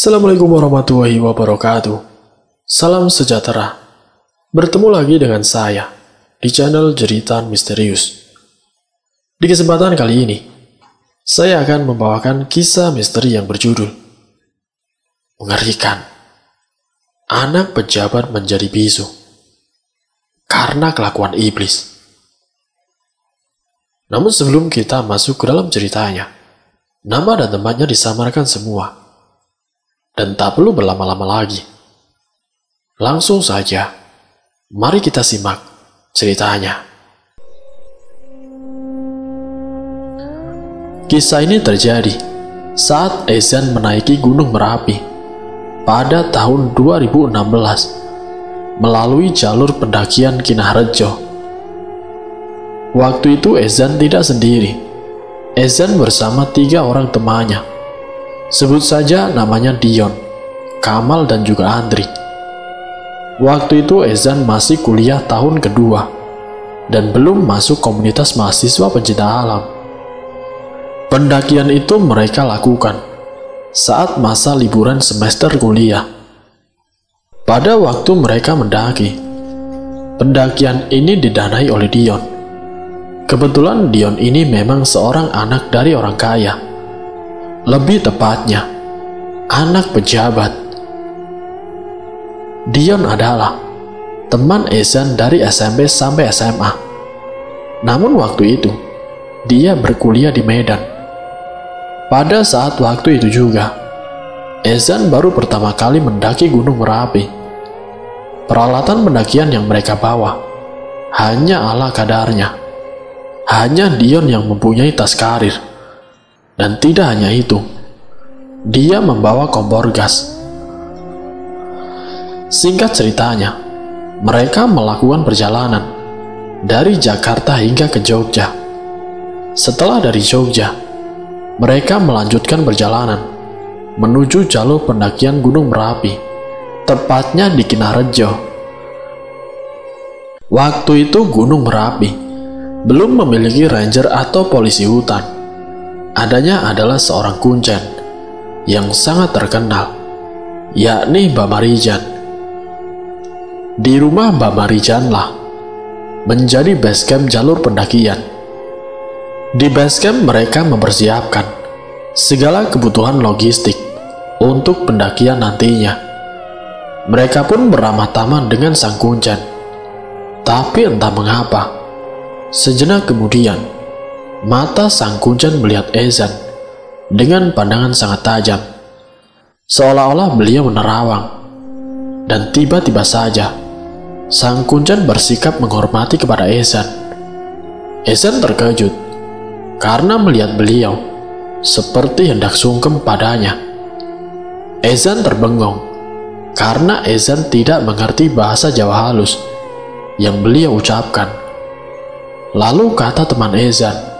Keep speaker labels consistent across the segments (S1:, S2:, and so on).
S1: Assalamualaikum warahmatullahi wabarakatuh. Salam sejahtera. Bertemu lagi dengan saya di channel Jeritan Misterius. Di kesempatan kali ini, saya akan membawakan kisah misteri yang berjudul Mengerikan. Anak pejabat menjadi bisu karena kelakuan iblis. Namun sebelum kita masuk ke dalam ceritanya, nama dan tempatnya disamarkan semua. Dan tak perlu berlama-lama lagi. Langsung saja, mari kita simak ceritanya. Kisah ini terjadi saat Ezan menaiki Gunung Merapi pada tahun 2016 melalui jalur pendakian Kinaharjo. Waktu itu Ezan tidak sendiri. Ezan bersama 3 orang temannya. Sebut saja namanya Dion, Kamal, dan juga Andri. Waktu itu Ezan masih kuliah tahun kedua dan belum masuk komunitas mahasiswa pencinta alam. Pendakian itu mereka lakukan saat masa liburan semester kuliah. Pada waktu mereka mendaki, pendakian ini didanai oleh Dion. Kebetulan Dion ini memang seorang anak dari orang kaya. Lebih tepatnya, anak pejabat. Dion adalah teman Ezan dari SMP sampai SMA. Namun waktu itu, dia berkuliah di Medan. Pada saat waktu itu juga, Ezan baru pertama kali mendaki Gunung Merapi. Peralatan pendakian yang mereka bawa hanya ala kadarnya. Hanya Dion yang mempunyai tas karir. Dan tidak hanya itu, dia membawa kompor gas. Singkat ceritanya, mereka melakukan perjalanan dari Jakarta hingga ke Jogja. Setelah dari Jogja, mereka melanjutkan perjalanan menuju jalur pendakian Gunung Merapi, tepatnya di Kinaharjo. Waktu itu Gunung Merapi belum memiliki ranger atau polisi hutan. Adanya adalah seorang kuncen yang sangat terkenal, yakni Mbak Marijan. Di rumah Mbak Marijanlah menjadi basecamp jalur pendakian. Di basecamp mereka mempersiapkan segala kebutuhan logistik untuk pendakian nantinya. Mereka pun beramah tamah dengan sang kuncen. Tapi entah mengapa, sejenak kemudian mata sang kuncen melihat Ezan dengan pandangan sangat tajam, seolah-olah beliau menerawang. Dan tiba-tiba saja, sang kuncen bersikap menghormati kepada Ezan. Ezan terkejut karena melihat beliau seperti hendak sungkem padanya. Ezan terbengong karena Ezan tidak mengerti bahasa Jawa halus yang beliau ucapkan. Lalu kata teman Ezan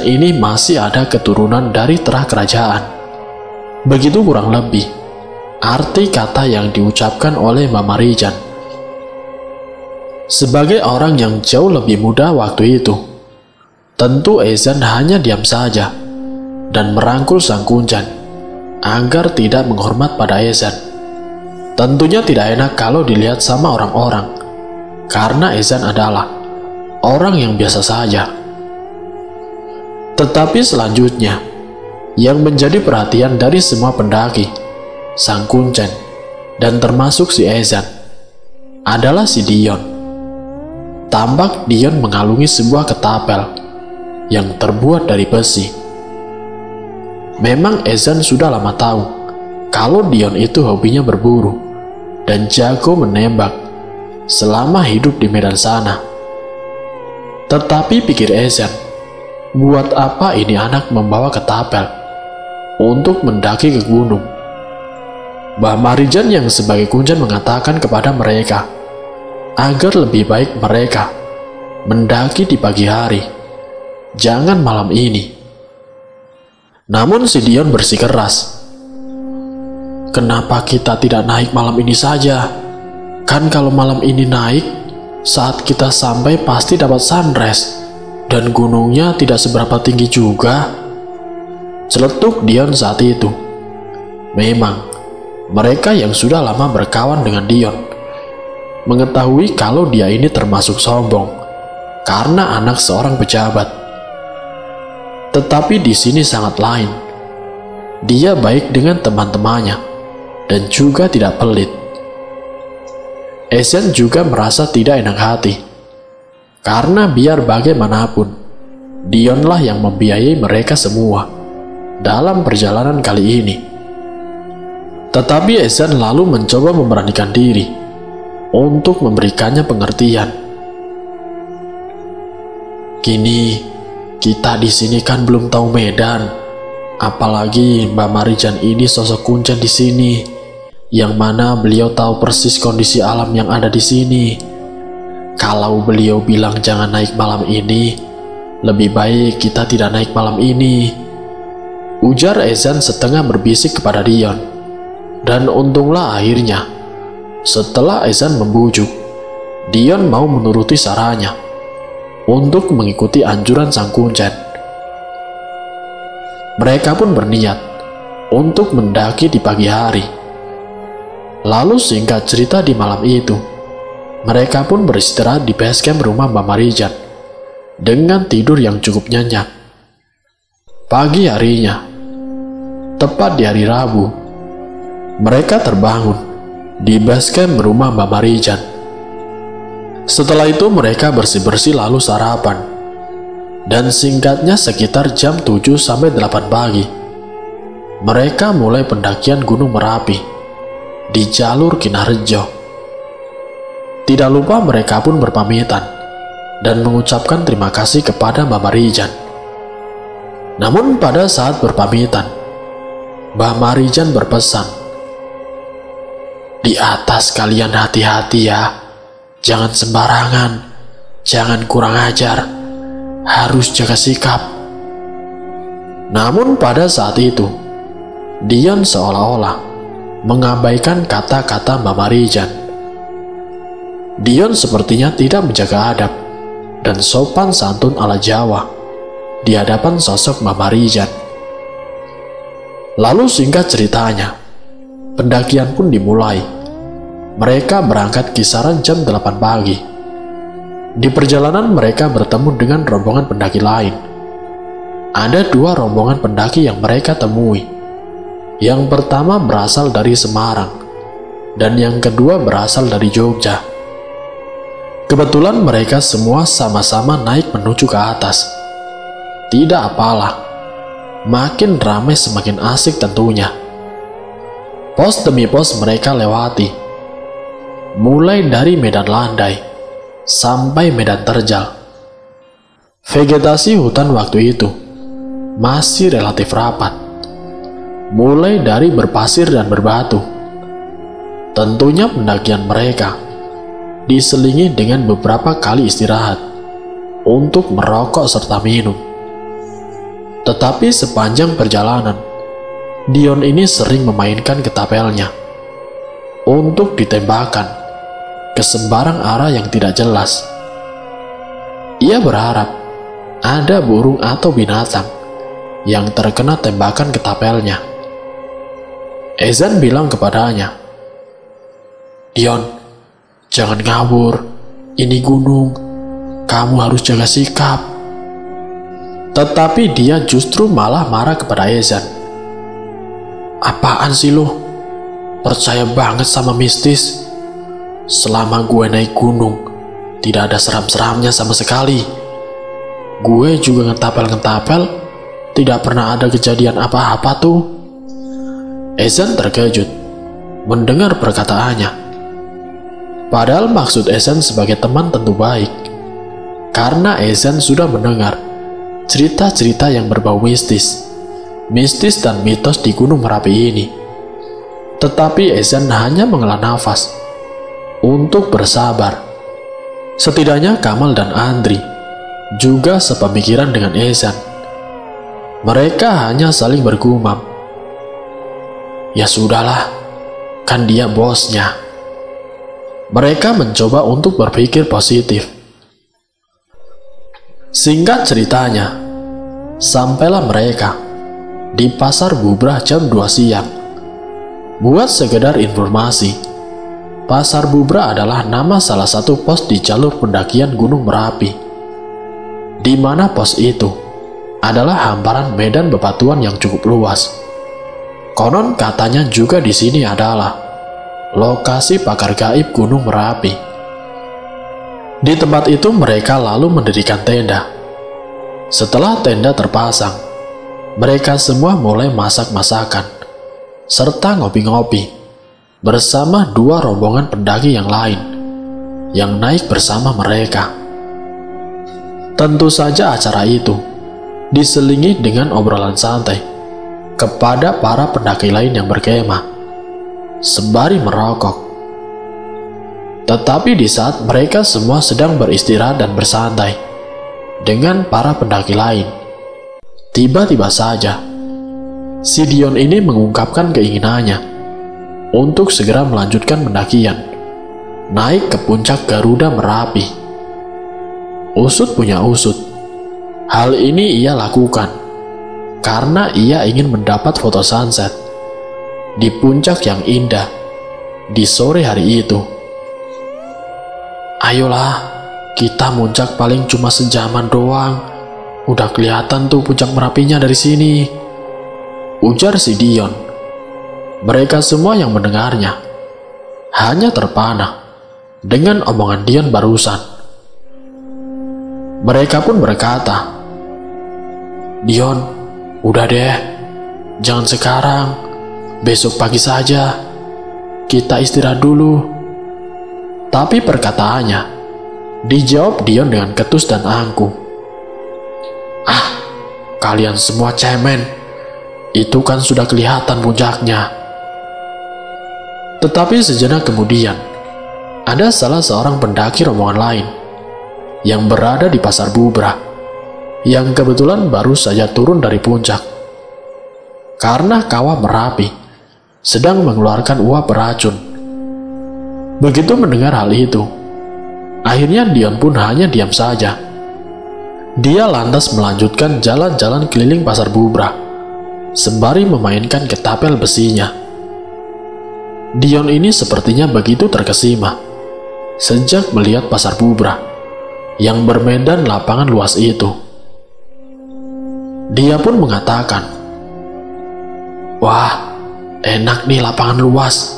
S1: ini masih ada keturunan dari terah kerajaan. Begitu kurang lebih arti kata yang diucapkan oleh Mbak Marijan. Sebagai orang yang jauh lebih muda waktu itu, tentu Ezan hanya diam saja dan merangkul sang kuncen agar tidak menghormat pada Ezan. Tentunya tidak enak kalau dilihat sama orang-orang, karena Ezan adalah orang yang biasa saja. Tetapi selanjutnya, yang menjadi perhatian dari semua pendaki, sang kuncen, dan termasuk si Ezan, adalah si Dion. Tampak Dion mengalungi sebuah ketapel yang terbuat dari besi. Memang Ezan sudah lama tahu kalau Dion itu hobinya berburu dan jago menembak selama hidup di Medan sana. Tetapi pikir Ezan, buat apa ini anak membawa ketapel untuk mendaki ke gunung? Mbah Marijan yang sebagai kuncen mengatakan kepada mereka agar lebih baik mereka mendaki di pagi hari, jangan malam ini. Namun si Dion bersikeras, kenapa kita tidak naik malam ini saja? Kan kalau malam ini naik, saat kita sampai pasti dapat sunrise. Dan gunungnya tidak seberapa tinggi juga. Celetuk Dion saat itu. Memang, mereka yang sudah lama berkawan dengan Dion mengetahui kalau dia ini termasuk sombong karena anak seorang pejabat. Tetapi di sini sangat lain. Dia baik dengan teman-temannya dan juga tidak pelit. Eisen juga merasa tidak enak hati karena biar bagaimanapun Dionlah yang membiayai mereka semua dalam perjalanan kali ini. Tetapi Eisen lalu mencoba memberanikan diri untuk memberikannya pengertian. Gini, kita di sini kan belum tahu medan, apalagi Mbak Marijan ini sosok kuncen di sini, yang mana beliau tahu persis kondisi alam yang ada di sini. Kalau beliau bilang jangan naik malam ini, lebih baik kita tidak naik malam ini, ujar Eisen setengah berbisik kepada Dion. Dan untunglah akhirnya, setelah Eisen membujuk, Dion mau menuruti sarannya untuk mengikuti anjuran sang kuncen. Mereka pun berniat untuk mendaki di pagi hari. Lalu singkat cerita di malam itu, mereka pun beristirahat di base camp rumah Mbak Marijan dengan tidur yang cukup nyenyak. Pagi harinya, tepat di hari Rabu, mereka terbangun di base camp rumah Mbak Marijan. Setelah itu mereka bersih-bersih lalu sarapan. Dan singkatnya sekitar jam 7-8 pagi, mereka mulai pendakian Gunung Merapi di jalur Kinarjo. Tidak lupa mereka pun berpamitan dan mengucapkan terima kasih kepada Mbak Marijan. Namun pada saat berpamitan, Mbak Marijan berpesan, "Di atas kalian hati-hati ya, jangan sembarangan, jangan kurang ajar, harus jaga sikap." Namun pada saat itu, Dion seolah-olah mengabaikan kata-kata Mbak Marijan. Dion sepertinya tidak menjaga adab dan sopan santun ala Jawa di hadapan sosok Mbak Marijan. Lalu singkat ceritanya, pendakian pun dimulai. Mereka berangkat kisaran jam 8 pagi. Di perjalanan mereka bertemu dengan rombongan pendaki lain. Ada dua rombongan pendaki yang mereka temui. Yang pertama berasal dari Semarang, dan yang kedua berasal dari Jogja. Kebetulan mereka semua sama-sama naik menuju ke atas. Tidak apalah, makin ramai semakin asik tentunya. Pos demi pos mereka lewati, mulai dari medan landai sampai medan terjal. Vegetasi hutan waktu itu masih relatif rapat, mulai dari berpasir dan berbatu. Tentunya pendakian mereka diselingi dengan beberapa kali istirahat untuk merokok serta minum. Tetapi sepanjang perjalanan, Dion ini sering memainkan ketapelnya untuk ditembakkan ke sembarang arah yang tidak jelas. Ia berharap ada burung atau binatang yang terkena tembakan ketapelnya. Eisen bilang kepadanya, "Dion, jangan ngawur, ini gunung, kamu harus jaga sikap." Tetapi dia justru malah marah kepada Eisen. "Apaan sih lo? Percaya banget sama mistis? Selama gue naik gunung, tidak ada seram-seramnya sama sekali. Gue juga ngetapel-ngetapel, tidak pernah ada kejadian apa-apa tuh." Eisen terkejut mendengar perkataannya. Padahal maksud Eisen sebagai teman tentu baik, karena Eisen sudah mendengar cerita-cerita yang berbau mistis dan mitos di Gunung Merapi ini. Tetapi Eisen hanya menghela nafas untuk bersabar. Setidaknya Kamal dan Andri juga sepemikiran dengan Eisen. Mereka hanya saling bergumam, "Ya sudahlah, kan dia bosnya." Mereka mencoba untuk berpikir positif. Singkat ceritanya, sampailah mereka di Pasar Bubrah jam 2 siang. Buat sekedar informasi, Pasar Bubra adalah nama salah satu pos di jalur pendakian Gunung Merapi, di mana pos itu adalah hamparan medan bebatuan yang cukup luas. Konon katanya juga di sini adalah lokasi pakar gaib Gunung Merapi. Di tempat itu mereka lalu mendirikan tenda. Setelah tenda terpasang, mereka semua mulai masak-masakan serta ngopi-ngopi bersama dua rombongan pendaki yang lain yang naik bersama mereka. Tentu saja acara itu diselingi dengan obrolan santai kepada para pendaki lain yang berkemah sembari merokok. Tetapi di saat mereka semua sedang beristirahat dan bersantai dengan para pendaki lain, tiba-tiba saja si Dion ini mengungkapkan keinginannya untuk segera melanjutkan pendakian naik ke puncak Garuda Merapi. Usut punya usut, hal ini ia lakukan karena ia ingin mendapat foto sunset di puncak yang indah di sore hari itu. Ayolah, kita muncak paling cuma sejaman doang. Udah kelihatan tuh puncak Merapinya dari sini, ujar si Dion. Mereka semua yang mendengarnya hanya terpana dengan omongan Dion barusan. Mereka pun berkata, "Dion, udah deh, jangan sekarang, besok pagi saja, kita istirahat dulu." Tapi perkataannya dijawab Dion dengan ketus dan angkuh. "Ah, kalian semua cemen, itu kan sudah kelihatan puncaknya." Tetapi sejenak kemudian, ada salah seorang pendaki rombongan lain yang berada di Pasar Bubra, yang kebetulan baru saja turun dari puncak. Karena kawah Merapi sedang mengeluarkan uap beracun. Begitu mendengar hal itu, akhirnya Dion pun hanya diam saja. Dia lantas melanjutkan jalan-jalan keliling Pasar Bubra, sembari memainkan ketapel besinya. Dion ini sepertinya begitu terkesima sejak melihat Pasar Bubra yang bermedan lapangan luas itu. Dia pun mengatakan, "Wah, enak nih lapangan luas.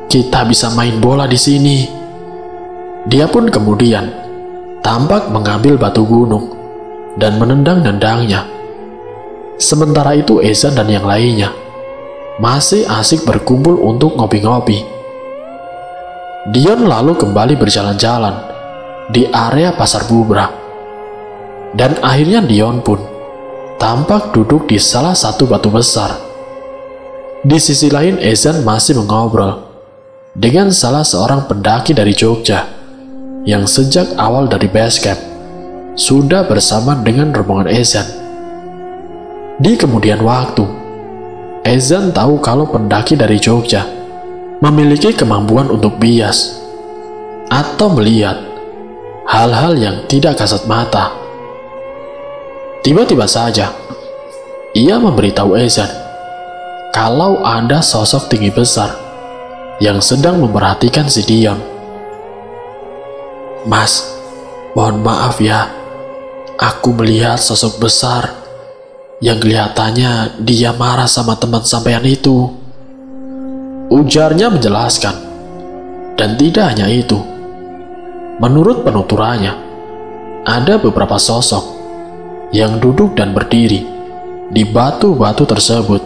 S1: Kita bisa main bola di sini." Dia pun kemudian tampak mengambil batu gunung dan menendang-nendangnya. Sementara itu Ezan dan yang lainnya masih asik berkumpul untuk ngopi-ngopi. Dion lalu kembali berjalan-jalan di area Pasar Bubra. Dan akhirnya Dion pun tampak duduk di salah satu batu besar. Di sisi lain Ezan masih mengobrol dengan salah seorang pendaki dari Jogja yang sejak awal dari base camp sudah bersama dengan rombongan Ezan. Di kemudian waktu, Ezan tahu kalau pendaki dari Jogja memiliki kemampuan untuk bias atau melihat hal-hal yang tidak kasat mata. Tiba-tiba saja, ia memberitahu Ezan kalau ada sosok tinggi besar yang sedang memperhatikan si Dion. "Mas, mohon maaf ya, aku melihat sosok besar yang kelihatannya dia marah sama teman sampean itu," ujarnya menjelaskan. Dan tidak hanya itu, menurut penuturannya, ada beberapa sosok yang duduk dan berdiri di batu-batu tersebut.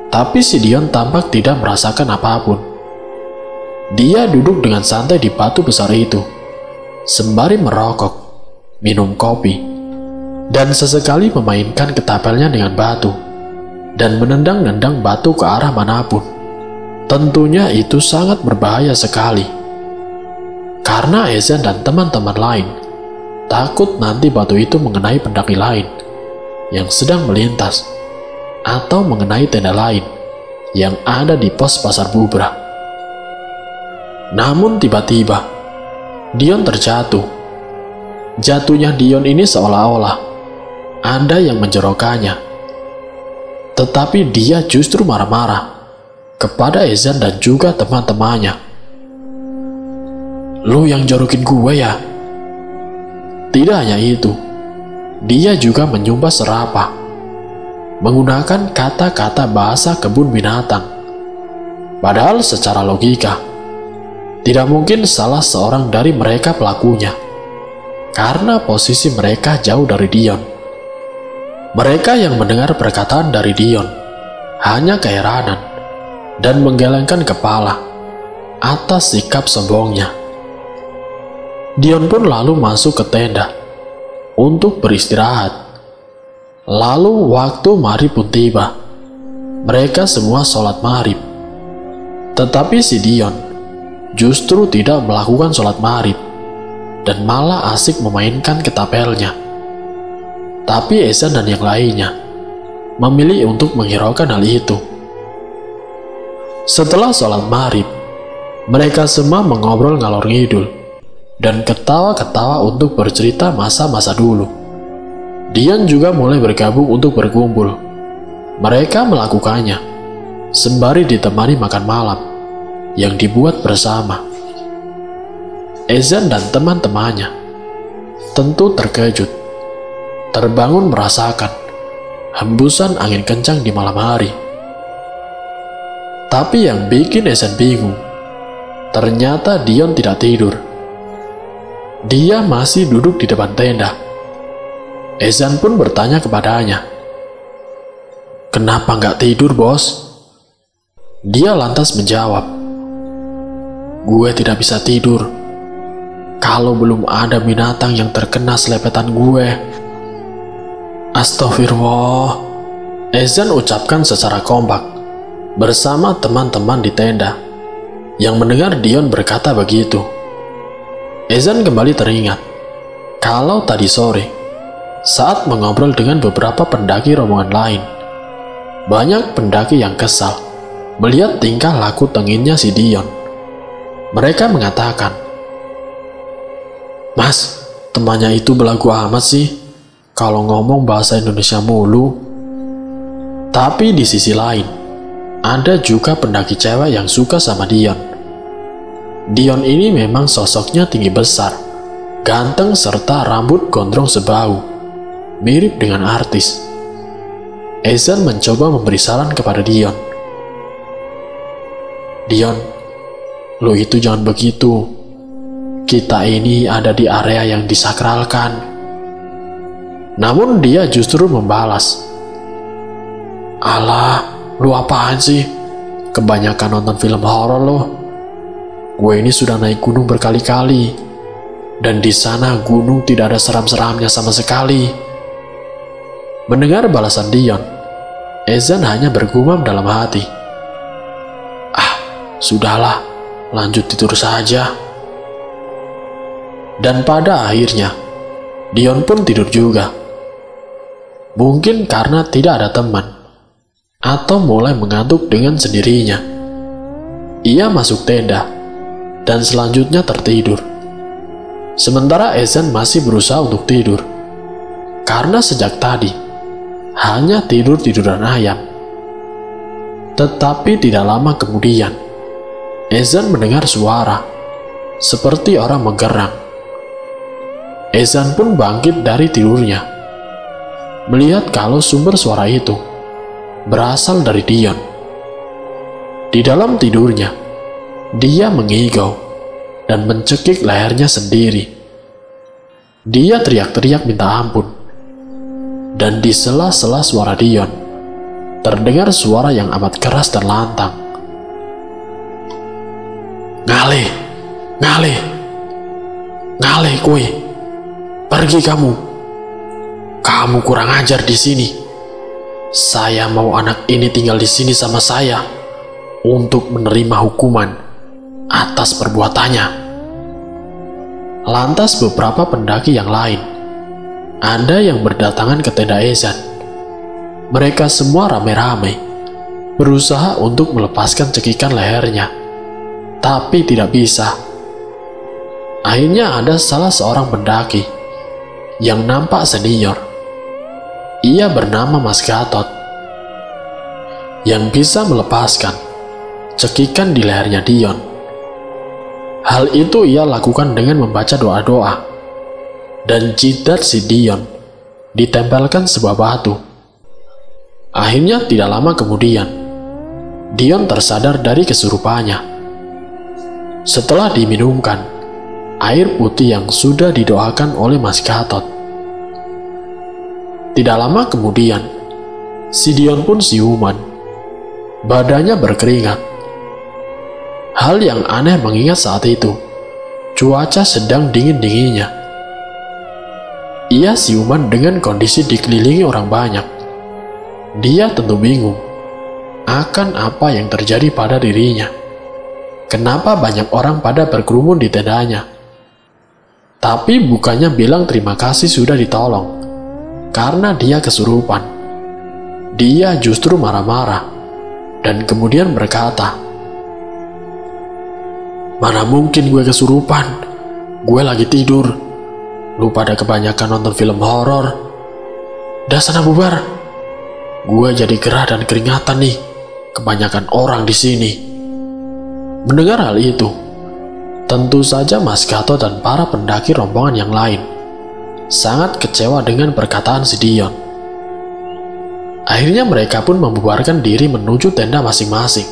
S1: Tapi si Dion tampak tidak merasakan apapun. Dia duduk dengan santai di batu besar itu, sembari merokok, minum kopi, dan sesekali memainkan ketapelnya dengan batu dan menendang-nendang batu ke arah manapun. Tentunya itu sangat berbahaya sekali, karena Ezan dan teman-teman lain takut nanti batu itu mengenai pendaki lain yang sedang melintas atau mengenai tenda lain yang ada di pos Pasar Bubra. Namun tiba-tiba Dion terjatuh. Jatuhnya Dion ini seolah-olah ada yang menjerokannya. Tetapi dia justru marah-marah kepada Ezan dan juga teman-temannya. "Lu yang jorokin gue ya?" Tidak hanya itu, dia juga menyumpah serapah, menggunakan kata-kata bahasa kebun binatang. Padahal secara logika, tidak mungkin salah seorang dari mereka pelakunya, karena posisi mereka jauh dari Dion. Mereka yang mendengar perkataan dari Dion hanya keheranan dan menggelengkan kepala atas sikap sombongnya. Dion pun lalu masuk ke tenda untuk beristirahat. Lalu waktu maghrib pun tiba. Mereka semua sholat maghrib. Tetapi si Dion justru tidak melakukan sholat maghrib dan malah asik memainkan ketapelnya. Tapi Ezan dan yang lainnya memilih untuk menghiraukan hal itu. Setelah sholat maghrib, mereka semua mengobrol ngalor ngidul dan ketawa-ketawa untuk bercerita masa-masa dulu. Dion juga mulai bergabung untuk berkumpul. Mereka melakukannya sembari ditemani makan malam yang dibuat bersama. Ezan dan teman-temannya tentu terkejut, terbangun merasakan hembusan angin kencang di malam hari. Tapi yang bikin Ezan bingung, ternyata Dion tidak tidur. Dia masih duduk di depan tenda. Ezan pun bertanya kepadanya, "Kenapa nggak tidur, bos?" Dia lantas menjawab, "Gue tidak bisa tidur kalau belum ada binatang yang terkena selepetan gue." "Astagfirullah," Ezan ucapkan secara kompak bersama teman-teman di tenda. Yang mendengar Dion berkata begitu, Ezan kembali teringat kalau tadi sore saat mengobrol dengan beberapa pendaki rombongan lain, banyak pendaki yang kesal melihat tingkah laku tenginnya si Dion. Mereka mengatakan, "Mas, temannya itu belagu amat sih kalau ngomong bahasa Indonesia mulu." Tapi di sisi lain, ada juga pendaki cewek yang suka sama Dion. Dion ini memang sosoknya tinggi besar, ganteng serta rambut gondrong sebau, mirip dengan artis. Ezan mencoba memberi saran kepada Dion. "Dion, lo itu jangan begitu. Kita ini ada di area yang disakralkan." Namun dia justru membalas, "Alah, lu apaan sih? Kebanyakan nonton film horor lo. Gue ini sudah naik gunung berkali-kali, dan di sana gunung tidak ada seram-seramnya sama sekali." Mendengar balasan Dion, Ezan hanya bergumam dalam hati, "Ah, sudahlah, lanjut tidur saja." Dan pada akhirnya, Dion pun tidur juga. Mungkin karena tidak ada teman, atau mulai mengantuk dengan sendirinya. Ia masuk tenda dan selanjutnya tertidur. Sementara Ezan masih berusaha untuk tidur, karena sejak tadi hanya tidur-tiduran ayam. Tetapi tidak lama kemudian, Ezan mendengar suara seperti orang menggerang. Ezan pun bangkit dari tidurnya, melihat kalau sumber suara itu berasal dari Dion. Di dalam tidurnya, dia mengigau dan mencekik lehernya sendiri. Dia teriak-teriak minta ampun. Dan di sela-sela suara Dion, terdengar suara yang amat keras dan lantang. "Ngalih, ngalih, ngalih kui, pergi kamu. Kamu kurang ajar di sini. Saya mau anak ini tinggal di sini sama saya untuk menerima hukuman atas perbuatannya." Lantas beberapa pendaki yang lain ada yang berdatangan ke tenda Ezan. Mereka semua ramai-ramai berusaha untuk melepaskan cekikan lehernya, tapi tidak bisa. Akhirnya ada salah seorang pendaki yang nampak senior. Ia bernama Mas Gatot, yang bisa melepaskan cekikan di lehernya Dion. Hal itu ia lakukan dengan membaca doa-doa, dan jidat si Dion ditempelkan sebuah batu. Akhirnya tidak lama kemudian, Dion tersadar dari kesurupannya. Setelah diminumkan air putih yang sudah didoakan oleh Mas Gatot. Tidak lama kemudian, si Dion pun siuman. Badannya berkeringat. Hal yang aneh mengingat saat itu, cuaca sedang dingin-dinginnya. Ia siuman dengan kondisi dikelilingi orang banyak. Dia tentu bingung akan apa yang terjadi pada dirinya. Kenapa banyak orang pada berkerumun di tendanya? Tapi bukannya bilang terima kasih sudah ditolong, karena dia kesurupan. Dia justru marah-marah, dan kemudian berkata, "Mana mungkin gue kesurupan? Gue lagi tidur. Lu pada kebanyakan nonton film horor. Dah sana bubar. Gue jadi gerah dan keringatan nih. Kebanyakan orang di sini." Mendengar hal itu, tentu saja Mas Gatot dan para pendaki rombongan yang lain sangat kecewa dengan perkataan si Dion. Akhirnya mereka pun membubarkan diri menuju tenda masing-masing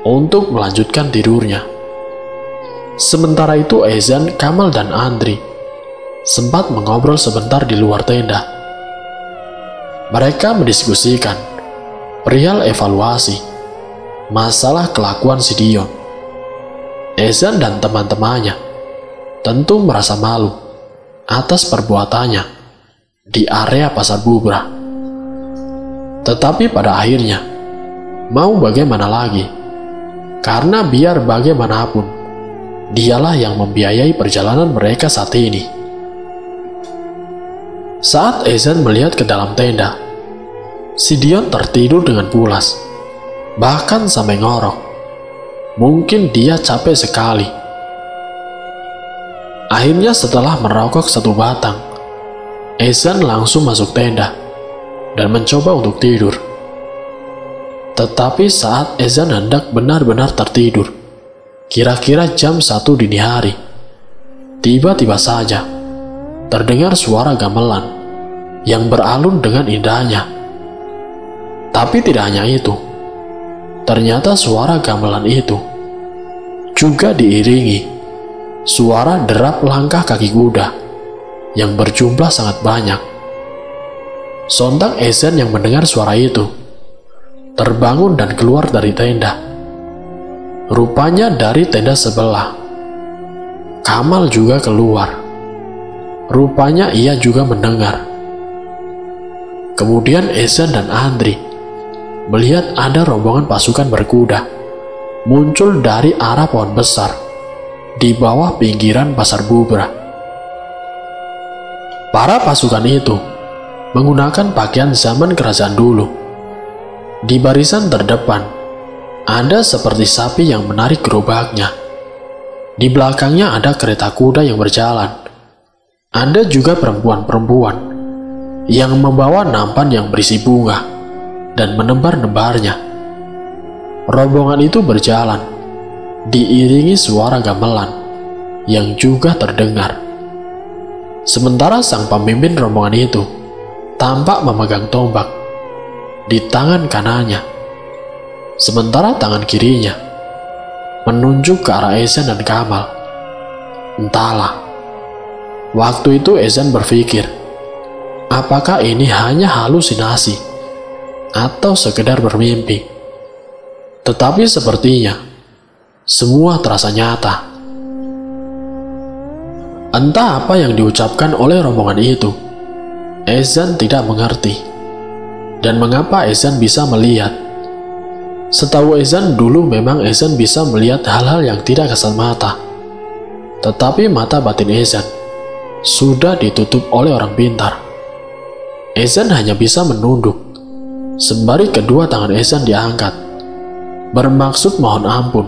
S1: untuk melanjutkan tidurnya. Sementara itu Ehsan, Kamal, dan Andri sempat mengobrol sebentar di luar tenda. Mereka mendiskusikan perihal evaluasi masalah kelakuan si Dion. Ehsan dan teman-temannya tentu merasa malu atas perbuatannya di area Pasar Bubrah. Tetapi pada akhirnya, mau bagaimana lagi? Karena biar bagaimanapun, dialah yang membiayai perjalanan mereka saat ini. Saat Ehsan melihat ke dalam tenda, si Dion tertidur dengan pulas, bahkan sampai ngorok. Mungkin dia capek sekali. Akhirnya setelah merokok satu batang, Ehsan langsung masuk tenda dan mencoba untuk tidur. Tetapi saat Ehsan hendak benar-benar tertidur, kira-kira jam 1 dini hari, tiba-tiba saja terdengar suara gamelan yang beralun dengan indahnya. Tapi tidak hanya itu, ternyata suara gamelan itu juga diiringi suara derap langkah kaki kuda yang berjumlah sangat banyak. Sontak Ehsan yang mendengar suara itu terbangun dan keluar dari tenda. Rupanya dari tenda sebelah. Kamal juga keluar. Rupanya ia juga mendengar. Kemudian Ehsan dan Andri melihat ada rombongan pasukan berkuda muncul dari arah pohon besar di bawah pinggiran Pasar Bubrah. Para pasukan itu menggunakan pakaian zaman kerajaan dulu. Di barisan terdepan, ada seperti sapi yang menarik gerobaknya. Di belakangnya ada kereta kuda yang berjalan. Ada juga perempuan-perempuan yang membawa nampan yang berisi bunga dan menebar-nebarnya. Rombongan itu berjalan, diiringi suara gamelan yang juga terdengar. Sementara sang pemimpin rombongan itu tampak memegang tombak di tangan kanannya, sementara tangan kirinya menunjuk ke arah Ehsan dan Kamal. Entahlah, waktu itu Ehsan berpikir, apakah ini hanya halusinasi atau sekedar bermimpi? Tetapi sepertinya semua terasa nyata. Entah apa yang diucapkan oleh rombongan itu, Ehsan tidak mengerti. Dan mengapa Ehsan bisa melihat? Setahu Ehsan dulu memang Ehsan bisa melihat hal-hal yang tidak kasat mata. Tetapi mata batin Ehsan sudah ditutup oleh orang pintar. Ehsan hanya bisa menunduk, sembari kedua tangan Ehsan diangkat, bermaksud mohon ampun,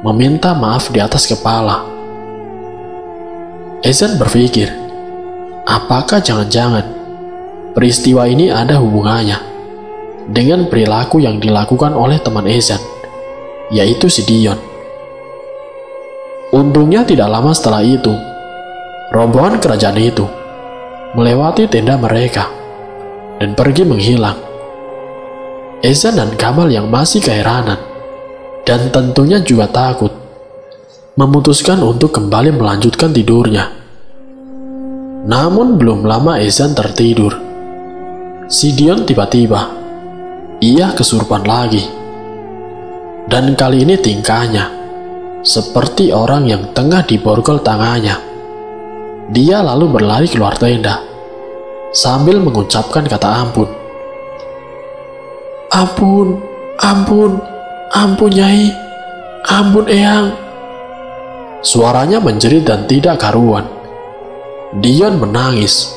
S1: meminta maaf di atas kepala. Ehsan berpikir, apakah jangan-jangan peristiwa ini ada hubungannya dengan perilaku yang dilakukan oleh teman Ehsan yaitu si Dion. Untungnya tidak lama setelah itu, rombongan kerajaan itu melewati tenda mereka dan pergi menghilang. Ehsan dan Kamal yang masih keheranan dan tentunya juga takut, memutuskan untuk kembali melanjutkan tidurnya. Namun belum lama Ehsan tertidur, si Dion tiba-tiba ia kesurupan lagi. Dan kali ini tingkahnya seperti orang yang tengah diborgol tangannya. Dia lalu berlari keluar tenda sambil mengucapkan kata ampun. Ampun, ampun, ampun Nyai, ampun Eyang. Suaranya menjerit dan tidak karuan. Dion menangis.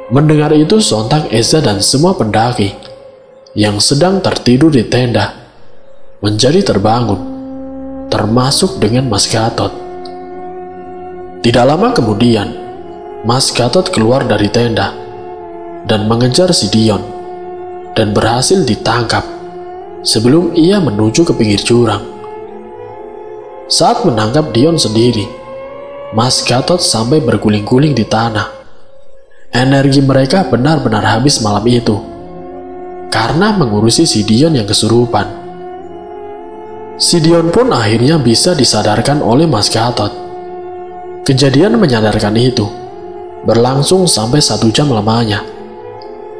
S1: Mendengar itu sontak Eza dan semua pendaki yang sedang tertidur di tenda menjadi terbangun, termasuk dengan Mas Gatot. Tidak lama kemudian, Mas Gatot keluar dari tenda dan mengejar si Dion dan berhasil ditangkap sebelum ia menuju ke pinggir jurang. Saat menangkap Dion sendiri, Mas Gatot sampai berguling-guling di tanah. Energi mereka benar-benar habis malam itu karena mengurusi si Dion yang kesurupan. Si Dion pun akhirnya bisa disadarkan oleh Mas Gatot. Kejadian menyadarkan itu berlangsung sampai 1 jam lamanya.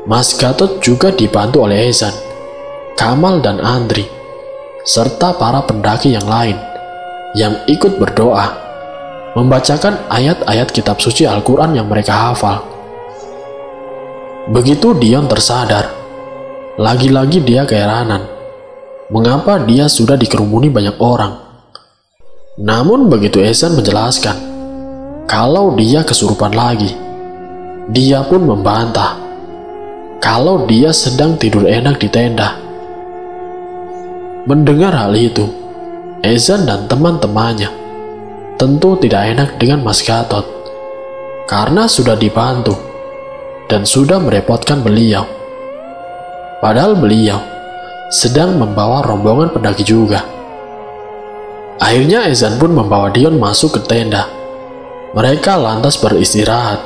S1: Mas Gatot juga dibantu oleh Ehsan, Kamal dan Andri, serta para pendaki yang lain yang ikut berdoa, membacakan ayat-ayat kitab suci Al-Quran yang mereka hafal. Begitu Dion tersadar, lagi-lagi dia keheranan mengapa dia sudah dikerumuni banyak orang. Namun begitu Ehsan menjelaskan kalau dia kesurupan lagi, dia pun membantah kalau dia sedang tidur enak di tenda. Mendengar hal itu, Ehsan dan teman-temannya tentu tidak enak dengan Mas Gatot karena sudah dibantu dan sudah merepotkan beliau. Padahal beliau sedang membawa rombongan pendaki juga. Akhirnya Ehsan pun membawa Dion masuk ke tenda. Mereka lantas beristirahat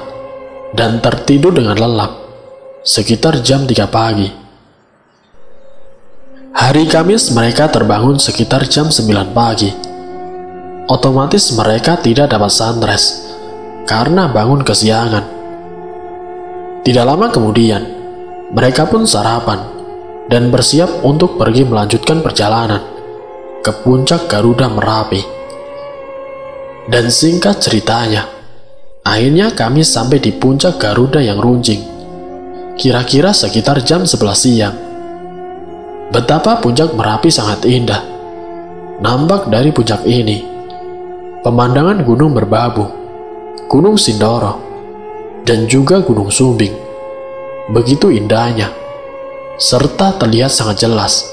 S1: dan tertidur dengan lelap sekitar jam 3 pagi. Hari Kamis mereka terbangun sekitar jam 9 pagi. Otomatis mereka tidak dapat sunrise karena bangun kesiangan. Tidak lama kemudian, mereka pun sarapan dan bersiap untuk pergi melanjutkan perjalanan ke puncak Garuda Merapi. Dan singkat ceritanya, akhirnya kami sampai di puncak Garuda yang runcing, kira-kira sekitar jam 11 siang. Betapa puncak Merapi sangat indah. Nampak dari puncak ini, pemandangan gunung berbabu, Gunung Sindoro, dan juga Gunung Sumbing. Begitu indahnya, serta terlihat sangat jelas.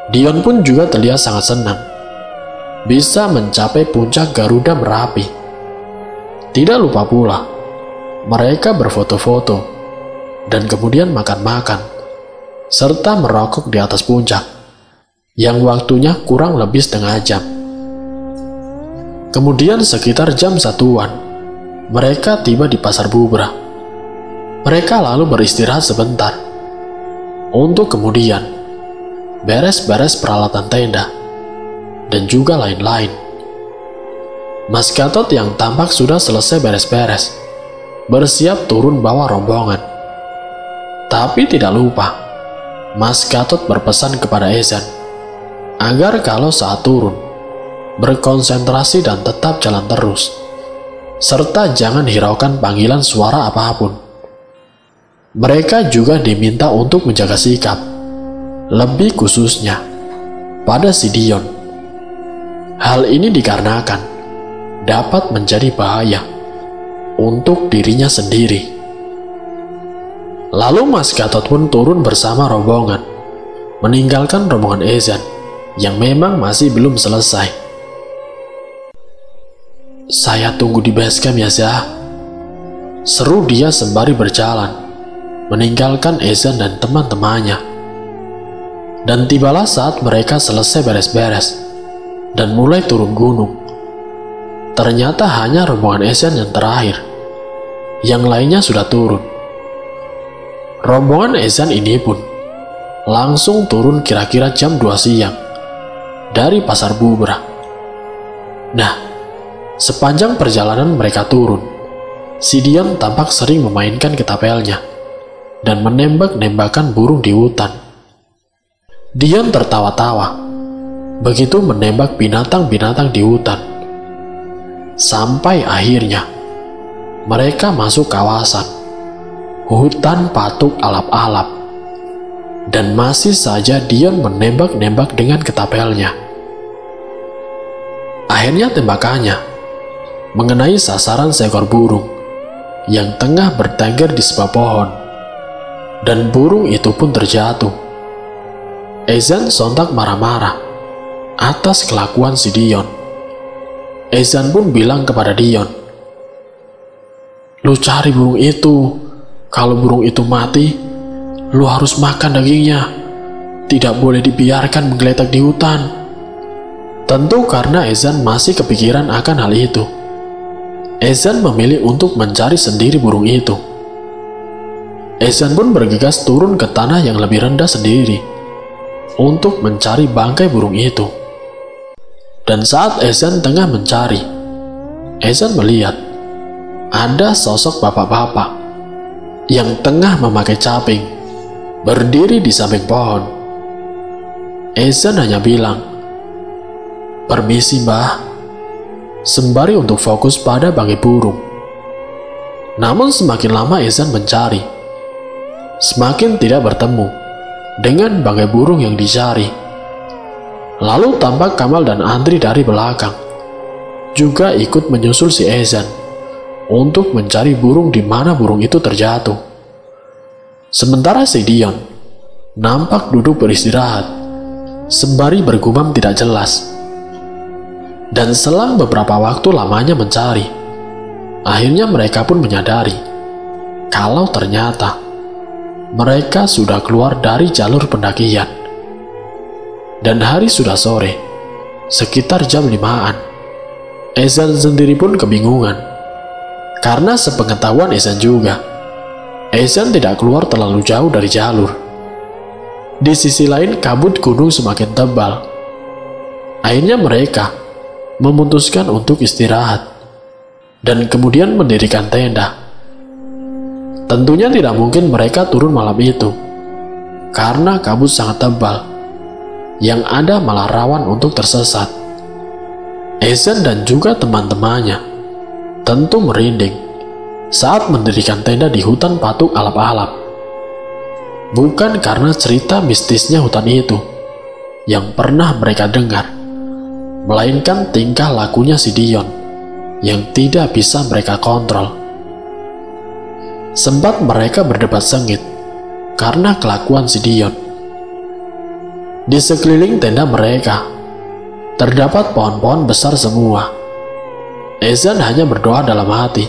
S1: Dion pun juga terlihat sangat senang bisa mencapai puncak Garuda Merapi. Tidak lupa pula, mereka berfoto-foto dan kemudian makan-makan, serta merokok di atas puncak, yang waktunya kurang lebih setengah jam. Kemudian sekitar jam 1-an, mereka tiba di Pasar Bubrah. Mereka lalu beristirahat sebentar, untuk kemudian beres-beres peralatan tenda, dan juga lain-lain. Mas Gatot yang tampak sudah selesai beres-beres, bersiap turun bawa rombongan. Tapi tidak lupa, Mas Gatot berpesan kepada Ehsan agar kalau saat turun, berkonsentrasi dan tetap jalan terus, serta jangan hiraukan panggilan suara apapun. Mereka juga diminta untuk menjaga sikap, lebih khususnya pada si Dion. Hal ini dikarenakan dapat menjadi bahaya untuk dirinya sendiri. Lalu Mas Gatot pun turun bersama rombongan, meninggalkan rombongan Ehsan yang memang masih belum selesai. "Saya tunggu di base camp ya, Zah," seru dia sembari berjalan, meninggalkan Ehsan dan teman-temannya. Dan tibalah saat mereka selesai beres-beres dan mulai turun gunung. Ternyata hanya rombongan Ezan yang terakhir. Yang lainnya sudah turun. Rombongan Ezan ini pun langsung turun kira-kira jam 2 siang dari Pasar Bubrah. Nah, sepanjang perjalanan mereka turun, si Dion tampak sering memainkan ketapelnya dan menembak-nembakan burung di hutan. Dion tertawa-tawa, begitu menembak binatang-binatang di hutan. Sampai akhirnya, mereka masuk kawasan hutan patuk alap-alap. Dan masih saja Dion menembak-nembak dengan ketapelnya. Akhirnya tembakannya mengenai sasaran seekor burung yang tengah bertengger di sebuah pohon. Dan burung itu pun terjatuh. Ezan sontak marah-marah atas kelakuan si Dion. Ezan pun bilang kepada Dion, "Lu cari burung itu. Kalau burung itu mati, lu harus makan dagingnya. Tidak boleh dibiarkan menggeletak di hutan." Tentu karena Ezan masih kepikiran akan hal itu, Ezan memilih untuk mencari sendiri burung itu. Ezan pun bergegas turun ke tanah yang lebih rendah sendiri untuk mencari bangkai burung itu. Dan saat Ezan tengah mencari, Ezan melihat ada sosok bapak-bapak yang tengah memakai caping berdiri di samping pohon. Ezan hanya bilang, "Permisi mbah," sembari untuk fokus pada bangkai burung. Namun semakin lama Ezan mencari, semakin tidak bertemu dengan bangkai burung yang dicari. Lalu tampak Kamal dan Andri dari belakang juga ikut menyusul si Ezan untuk mencari burung di mana burung itu terjatuh. Sementara si Dion nampak duduk beristirahat sembari bergumam tidak jelas. Dan selang beberapa waktu lamanya mencari, akhirnya mereka pun menyadari kalau ternyata mereka sudah keluar dari jalur pendakian. Dan hari sudah sore, sekitar jam 5-an. Ezan sendiri pun kebingungan. Karena sepengetahuan Ezan juga, Ezan tidak keluar terlalu jauh dari jalur. Di sisi lain kabut gunung semakin tebal. Akhirnya mereka memutuskan untuk istirahat dan kemudian mendirikan tenda. Tentunya tidak mungkin mereka turun malam itu, karena kabut sangat tebal, yang ada malah rawan untuk tersesat. Ezan dan juga teman-temannya tentu merinding saat mendirikan tenda di hutan patuk alap-alap. Bukan karena cerita mistisnya hutan itu yang pernah mereka dengar, melainkan tingkah lakunya si Dion yang tidak bisa mereka kontrol. Sempat mereka berdebat sengit karena kelakuan si Dion. Di sekeliling tenda mereka terdapat pohon-pohon besar semua. Ezan hanya berdoa dalam hati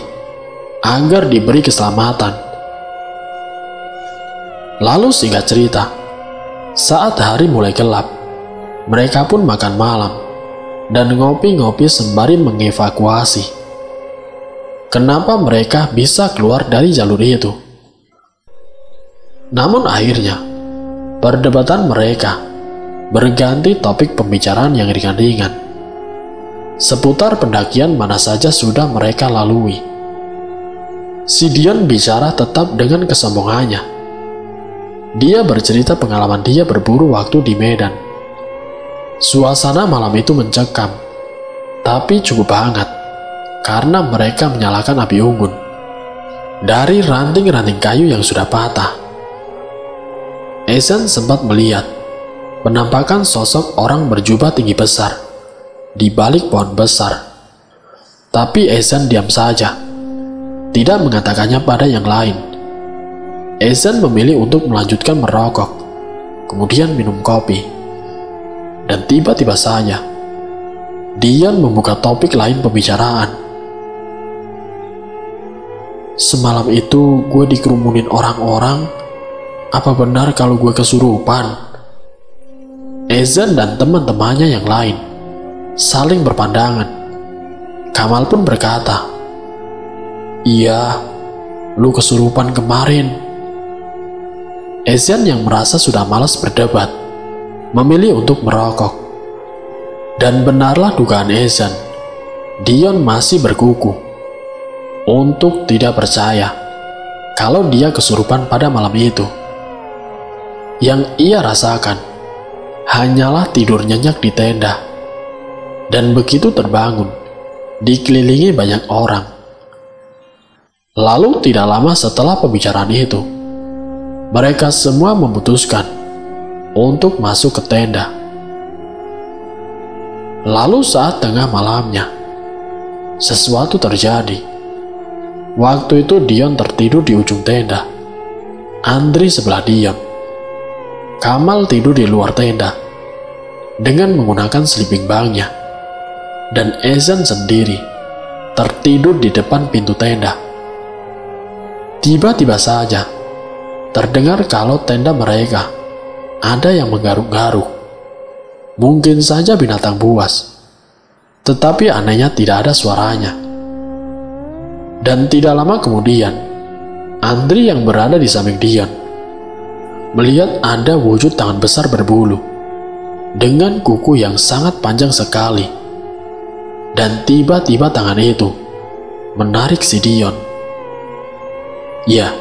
S1: agar diberi keselamatan. Lalu singkat cerita, saat hari mulai gelap, mereka pun makan malam dan ngopi-ngopi sembari mengevakuasi kenapa mereka bisa keluar dari jalur itu. Namun akhirnya, perdebatan mereka berganti topik pembicaraan yang ringan-ringan seputar pendakian mana saja sudah mereka lalui. Si Dion bicara tetap dengan kesombongannya. Dia bercerita pengalaman dia berburu waktu di Medan. Suasana malam itu mencekam, tapi cukup hangat karena mereka menyalakan api unggun dari ranting-ranting kayu yang sudah patah. Ezan sempat melihat penampakan sosok orang berjubah tinggi besar di balik pohon besar. Tapi Ezan diam saja, tidak mengatakannya pada yang lain. Ezan memilih untuk melanjutkan merokok, kemudian minum kopi. Dan tiba-tiba saja, Dion membuka topik lain pembicaraan. "Semalam itu gue dikerumunin orang-orang. Apa benar kalau gue kesurupan?" Ezan dan teman-temannya yang lain saling berpandangan. Kamal pun berkata, "Iya, lu kesurupan kemarin." Ezan yang merasa sudah malas berdebat memilih untuk merokok. Dan benarlah dugaan Ezan, Dion masih berkukuh untuk tidak percaya kalau dia kesurupan pada malam itu. Yang ia rasakan hanyalah tidur nyenyak di tenda, dan begitu terbangun dikelilingi banyak orang. Lalu tidak lama setelah pembicaraan itu, mereka semua memutuskan untuk masuk ke tenda. Lalu saat tengah malamnya, sesuatu terjadi. Waktu itu Dion tertidur di ujung tenda, Andri sebelah Dion. Kamal tidur di luar tenda dengan menggunakan sleeping bagnya, dan Ezan sendiri tertidur di depan pintu tenda. Tiba-tiba saja terdengar kalau tenda mereka ada yang menggaruk-garuk. Mungkin saja binatang buas, tetapi anehnya tidak ada suaranya. Dan tidak lama kemudian, Andri yang berada di samping Dion melihat ada wujud tangan besar berbulu dengan kuku yang sangat panjang sekali. Dan tiba-tiba tangan itu menarik si Dion. Ya,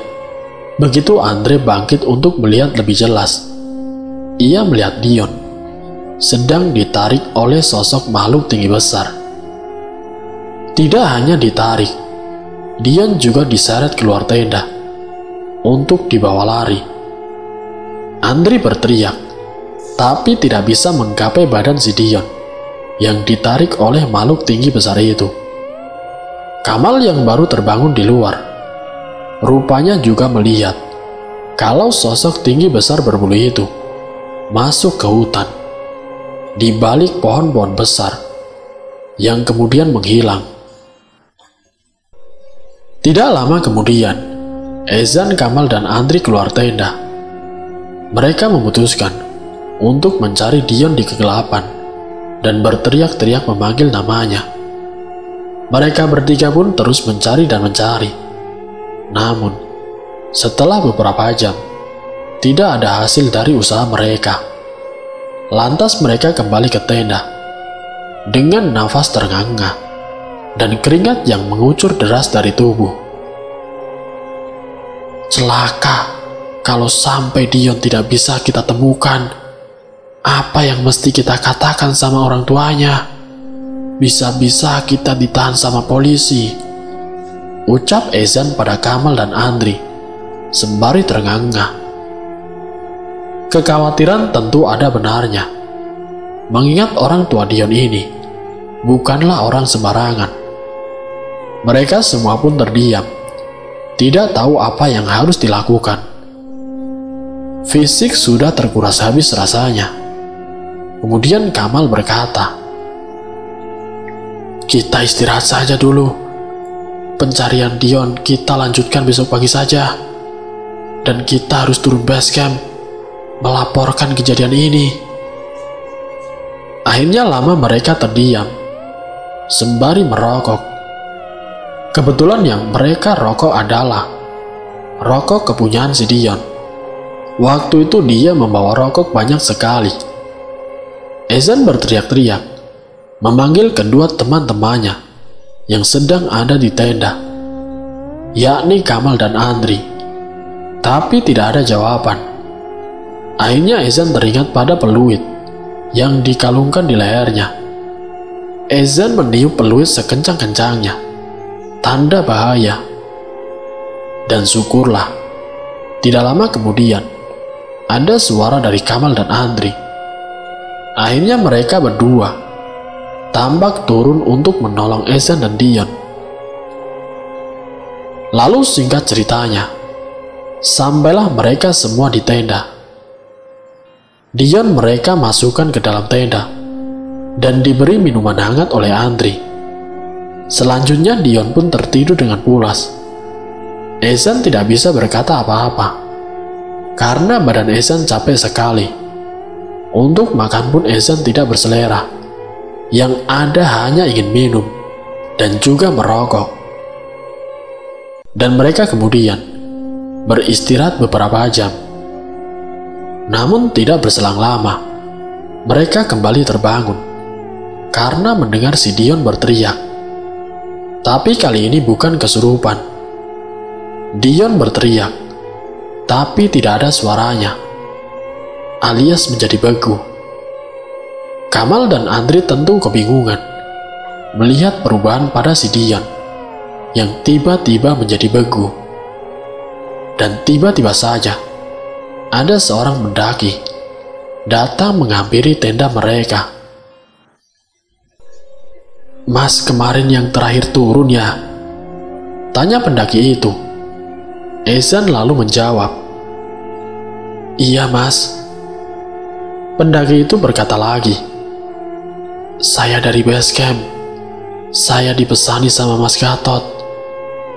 S1: begitu Andre bangkit untuk melihat lebih jelas, ia melihat Dion sedang ditarik oleh sosok makhluk tinggi besar. Tidak hanya ditarik, Dion juga diseret keluar tenda untuk dibawa lari. Andri berteriak, tapi tidak bisa menggapai badan si Dion yang ditarik oleh makhluk tinggi besar itu. Kamal yang baru terbangun di luar rupanya juga melihat kalau sosok tinggi besar berbulu itu masuk ke hutan di balik pohon-pohon besar yang kemudian menghilang. Tidak lama kemudian, Ezan, Kamal, dan Andri keluar tenda. Mereka memutuskan untuk mencari Dion di kegelapan dan berteriak-teriak memanggil namanya. Mereka bertiga pun terus mencari dan mencari. Namun, setelah beberapa jam, tidak ada hasil dari usaha mereka. Lantas mereka kembali ke tenda dengan nafas terengah-engah dan keringat yang mengucur deras dari tubuh. Celaka! Kalau sampai Dion tidak bisa kita temukan, apa yang mesti kita katakan sama orang tuanya? Bisa-bisa kita ditahan sama polisi, ucap Ezan pada Kamal dan Andri sembari terengah-engah. Kekhawatiran tentu ada benarnya, mengingat orang tua Dion ini bukanlah orang sembarangan. Mereka semua pun terdiam, tidak tahu apa yang harus dilakukan. Fisik sudah terkuras habis rasanya. Kemudian Kamal berkata, "Kita istirahat saja dulu. Pencarian Dion kita lanjutkan besok pagi saja. Dan kita harus turun base camp melaporkan kejadian ini." Akhirnya lama mereka terdiam sembari merokok. Kebetulan yang mereka rokok adalah rokok kepunyaan si Dion. Waktu itu dia membawa rokok banyak sekali. Ezan berteriak-teriak, memanggil kedua teman-temannya yang sedang ada di tenda, yakni Kamal dan Andri. Tapi tidak ada jawaban. Akhirnya Ezan teringat pada peluit yang dikalungkan di lehernya. Ezan meniup peluit sekencang-kencangnya, tanda bahaya. Dan syukurlah, tidak lama kemudian, ada suara dari Kamal dan Andri. Akhirnya mereka berdua tampak turun untuk menolong Ezan dan Dion. Lalu singkat ceritanya, sampailah mereka semua di tenda. Dion mereka masukkan ke dalam tenda dan diberi minuman hangat oleh Andri. Selanjutnya Dion pun tertidur dengan pulas. Ezan tidak bisa berkata apa-apa karena badan Ezan capek sekali. Untuk makan pun Ezan tidak berselera. Yang ada hanya ingin minum dan juga merokok. Dan mereka kemudian beristirahat beberapa jam. Namun tidak berselang lama, mereka kembali terbangun karena mendengar si Dion berteriak. Tapi kali ini bukan kesurupan. Dion berteriak, tapi tidak ada suaranya, alias menjadi begu. Kamal dan Andri tentu kebingungan melihat perubahan pada si Dion yang tiba-tiba menjadi begu. Dan tiba-tiba saja ada seorang pendaki datang menghampiri tenda mereka. "Mas kemarin yang terakhir turun ya?" tanya pendaki itu. Ezan lalu menjawab, "Iya mas." Pendaki itu berkata lagi, "Saya dari base camp. Saya dipesani sama Mas Gatot.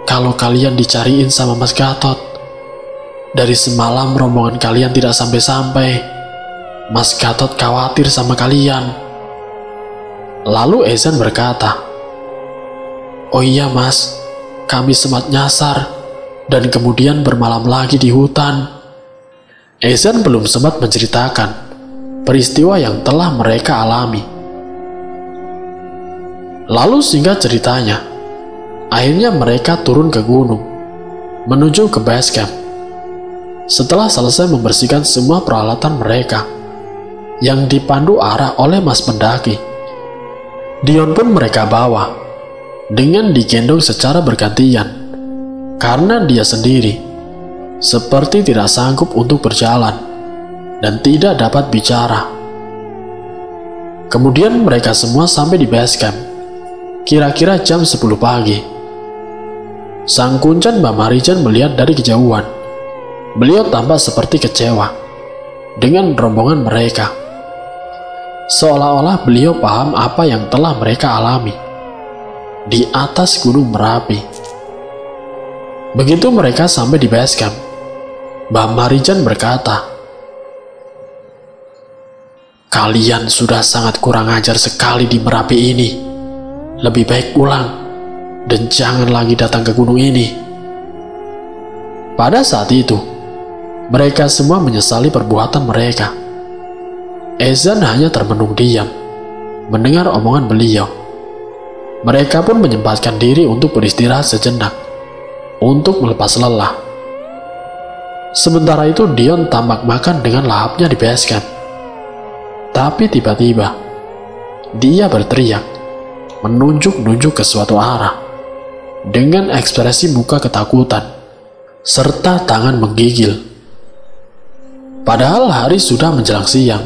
S1: Kalau kalian dicariin sama Mas Gatot, dari semalam rombongan kalian tidak sampai-sampai. Mas Gatot khawatir sama kalian." Lalu Ezan berkata, "Oh iya mas, kami sempat nyasar dan kemudian bermalam lagi di hutan." Ezan belum sempat menceritakan peristiwa yang telah mereka alami. Lalu singkat ceritanya, akhirnya mereka turun ke gunung menuju ke base camp. Setelah selesai membersihkan semua peralatan mereka yang dipandu arah oleh mas pendaki, Dion pun mereka bawa dengan digendong secara bergantian karena dia sendiri seperti tidak sanggup untuk berjalan dan tidak dapat bicara. Kemudian mereka semua sampai di base camp kira-kira jam 10 pagi. Sang Kuncen Mbak Marijan melihat dari kejauhan. Beliau tampak seperti kecewa dengan rombongan mereka, seolah-olah beliau paham apa yang telah mereka alami di atas Gunung Merapi. Begitu mereka sampai di base camp, Mbak Marijan berkata, "Kalian sudah sangat kurang ajar sekali di Merapi ini. Lebih baik pulang dan jangan lagi datang ke gunung ini." Pada saat itu, mereka semua menyesali perbuatan mereka. Ezan hanya termenung diam mendengar omongan beliau. Mereka pun menyempatkan diri untuk beristirahat sejenak untuk melepas lelah. Sementara itu Dion tampak makan dengan lahapnya di base camp. Tapi tiba-tiba dia berteriak menunjuk-nunjuk ke suatu arah dengan ekspresi muka ketakutan serta tangan menggigil. Padahal hari sudah menjelang siang,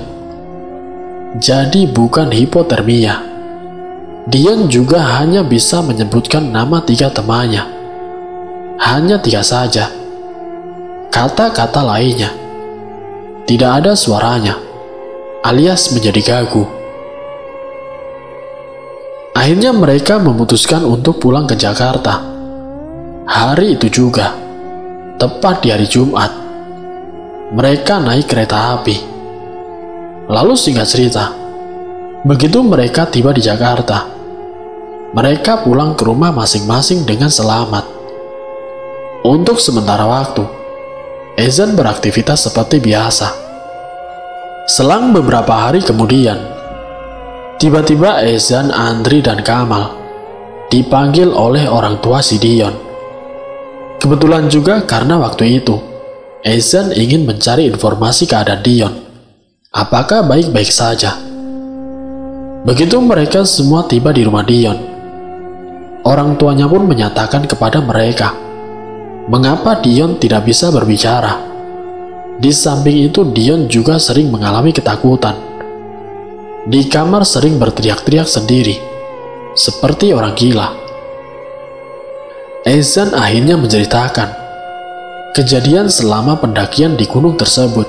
S1: jadi bukan hipotermia. Dion juga hanya bisa menyebutkan nama 3 temannya. Hanya 3 saja. Kata-kata lainnya tidak ada suaranya, alias menjadi gagu. Akhirnya mereka memutuskan untuk pulang ke Jakarta. Hari itu juga, tepat di hari Jumat, mereka naik kereta api. Lalu singkat cerita, begitu mereka tiba di Jakarta, mereka pulang ke rumah masing-masing dengan selamat. Untuk sementara waktu, Ezan beraktivitas seperti biasa. Selang beberapa hari kemudian, tiba-tiba Ezan, Andri, dan Kamal dipanggil oleh orang tua si Dion. Kebetulan juga karena waktu itu Ezan ingin mencari informasi keadaan Dion, apakah baik-baik saja. Begitu mereka semua tiba di rumah Dion, orang tuanya pun menyatakan kepada mereka mengapa Dion tidak bisa berbicara. Di samping itu Dion juga sering mengalami ketakutan. Di kamar sering berteriak-teriak sendiri seperti orang gila. Ezan akhirnya menceritakan kejadian selama pendakian di gunung tersebut,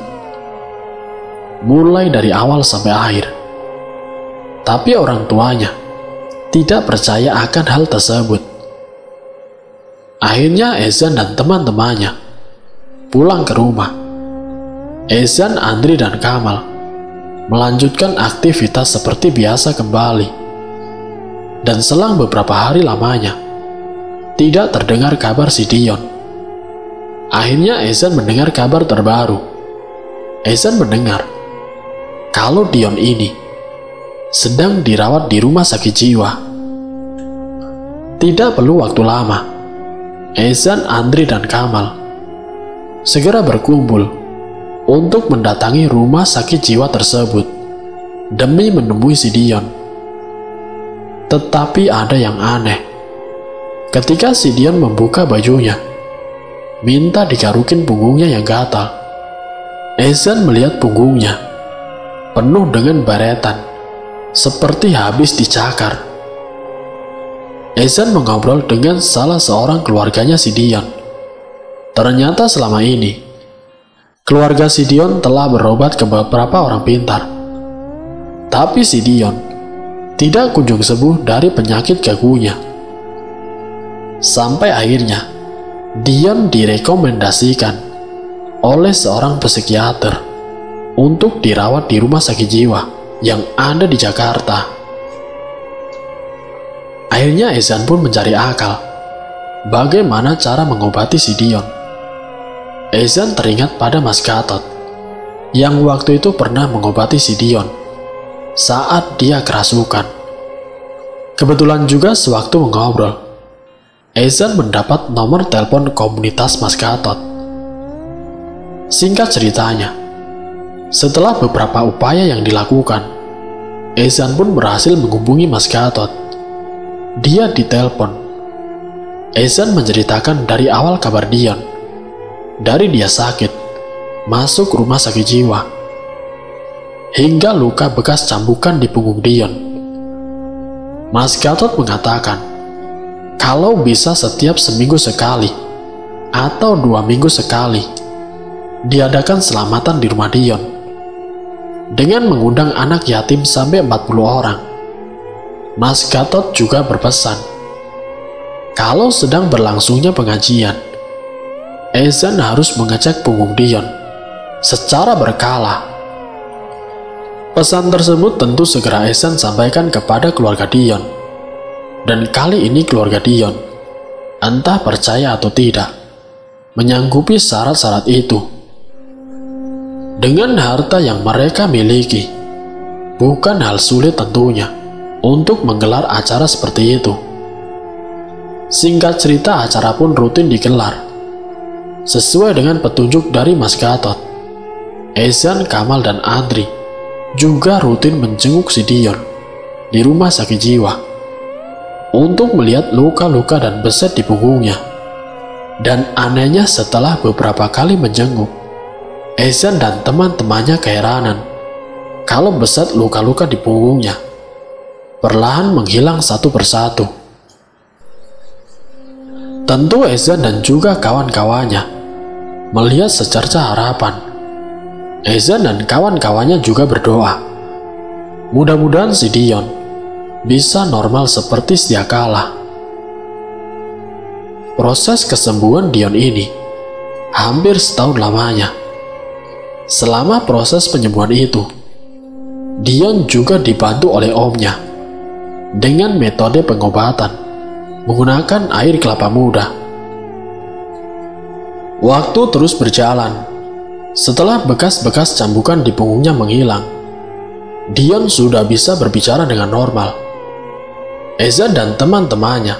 S1: mulai dari awal sampai akhir. Tapi orang tuanya tidak percaya akan hal tersebut. Akhirnya Ezan dan teman-temannya pulang ke rumah. Ezan, Andri, dan Kamal melanjutkan aktivitas seperti biasa kembali. Dan selang beberapa hari lamanya, tidak terdengar kabar si Dion. Akhirnya Ehsan mendengar kabar terbaru. Ehsan mendengar kalau Dion ini sedang dirawat di rumah sakit jiwa. Tidak perlu waktu lama, Ehsan, Andri, dan Kamal segera berkumpul untuk mendatangi rumah sakit jiwa tersebut demi menemui si Dion. Tetapi ada yang aneh. Ketika si Dion membuka bajunya, minta digarukin punggungnya yang gatal, Ehsan melihat punggungnya penuh dengan baretan, seperti habis dicakar. Ehsan mengobrol dengan salah seorang keluarganya si Dion. Ternyata selama ini, keluarga si Dion telah berobat ke beberapa orang pintar. Tapi si Dion tidak kunjung sembuh dari penyakit gagunya. Sampai akhirnya, Dion direkomendasikan oleh seorang psikiater untuk dirawat di rumah sakit jiwa yang ada di Jakarta. Akhirnya Ehsan pun mencari akal bagaimana cara mengobati si Dion. Ehsan teringat pada Mas Gatot yang waktu itu pernah mengobati si Dion saat dia kerasukan. Kebetulan juga sewaktu mengobrol, Ehsan mendapat nomor telepon komunitas Mas Gatot. Singkat ceritanya, setelah beberapa upaya yang dilakukan, Ehsan pun berhasil menghubungi Mas Gatot. Dia ditelepon. Ehsan menceritakan dari awal kabar Dion, dari dia sakit, masuk rumah sakit jiwa, hingga luka bekas cambukan di punggung Dion. Mas Gatot mengatakan kalau bisa setiap seminggu sekali atau 2 minggu sekali diadakan selamatan di rumah Dion dengan mengundang anak yatim sampai 40 orang. Mas Gatot juga berpesan kalau sedang berlangsungnya pengajian, Ehsan harus mengecek punggung Dion secara berkala. Pesan tersebut tentu segera Ehsan sampaikan kepada keluarga Dion. Dan kali ini keluarga Dion, entah percaya atau tidak, menyanggupi syarat-syarat itu. Dengan harta yang mereka miliki, bukan hal sulit tentunya untuk menggelar acara seperti itu. Singkat cerita, acara pun rutin digelar sesuai dengan petunjuk dari Mas Gatot. Ehsan, Kamal, dan Andri juga rutin menjenguk si Dion di rumah sakit jiwa untuk melihat luka-luka dan beset di punggungnya. Dan anehnya, setelah beberapa kali menjenguk, Ehsan dan teman-temannya keheranan kalau beset luka-luka di punggungnya perlahan menghilang satu persatu. Tentu Ehsan dan juga kawan-kawannya melihat secerca harapan. Ehsan dan kawan-kawannya juga berdoa, mudah-mudahan si Dion bisa normal seperti sedia kala. Proses kesembuhan Dion ini hampir setahun lamanya. Selama proses penyembuhan itu, Dion juga dibantu oleh omnya dengan metode pengobatan menggunakan air kelapa muda. Waktu terus berjalan. Setelah bekas-bekas cambukan di punggungnya menghilang, Dion sudah bisa berbicara dengan normal. Ehsan dan teman-temannya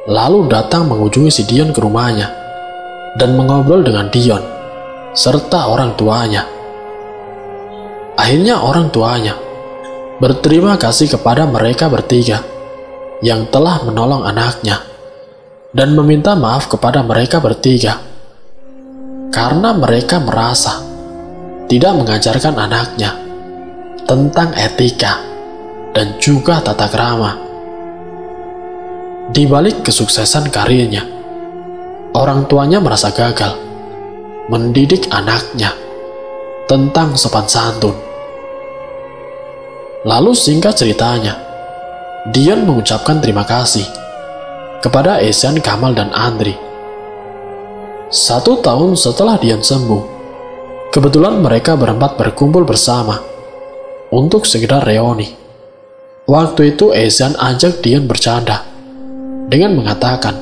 S1: lalu datang mengunjungi si Dion ke rumahnya dan mengobrol dengan Dion serta orang tuanya. Akhirnya orang tuanya berterima kasih kepada mereka bertiga yang telah menolong anaknya dan meminta maaf kepada mereka bertiga karena mereka merasa tidak mengajarkan anaknya tentang etika dan juga tata krama. Di balik kesuksesan karirnya, orang tuanya merasa gagal mendidik anaknya tentang sopan santun. Lalu singkat ceritanya, Dion mengucapkan terima kasih kepada Ehsan, Kamal, dan Andri. 1 tahun setelah Dion sembuh, kebetulan mereka berempat berkumpul bersama untuk sekedar reuni. Waktu itu Ezan ajak Dian bercanda dengan mengatakan,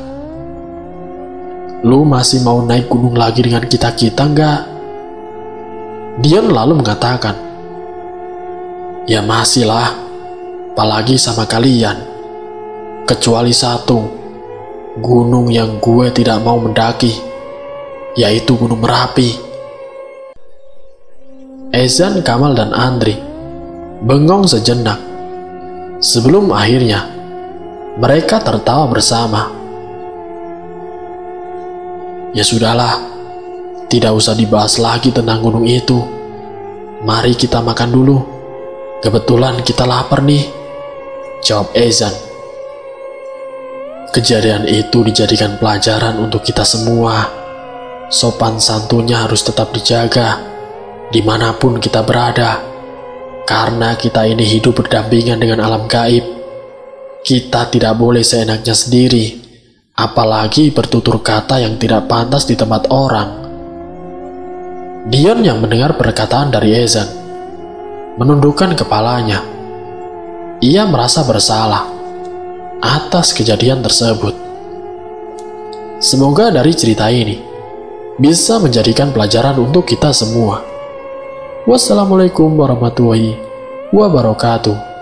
S1: "Lu masih mau naik gunung lagi dengan kita-kita nggak?" Dian lalu mengatakan, "Ya masih lah, apalagi sama kalian. Kecuali satu, gunung yang gue tidak mau mendaki, yaitu Gunung Merapi." Ezan, Kamal, dan Andri bengong sejenak sebelum akhirnya mereka tertawa bersama. "Ya sudahlah, tidak usah dibahas lagi tentang gunung itu. Mari kita makan dulu. Kebetulan kita lapar nih," jawab Ezan. Kejadian itu dijadikan pelajaran untuk kita semua. Sopan santunnya harus tetap dijaga dimanapun kita berada, karena kita ini hidup berdampingan dengan alam gaib. Kita tidak boleh seenaknya sendiri, apalagi bertutur kata yang tidak pantas di tempat orang. Dian yang mendengar perkataan dari Ezan menundukkan kepalanya. Ia merasa bersalah atas kejadian tersebut. Semoga dari cerita ini bisa menjadikan pelajaran untuk kita semua. Wassalamualaikum warahmatullahi wabarakatuh.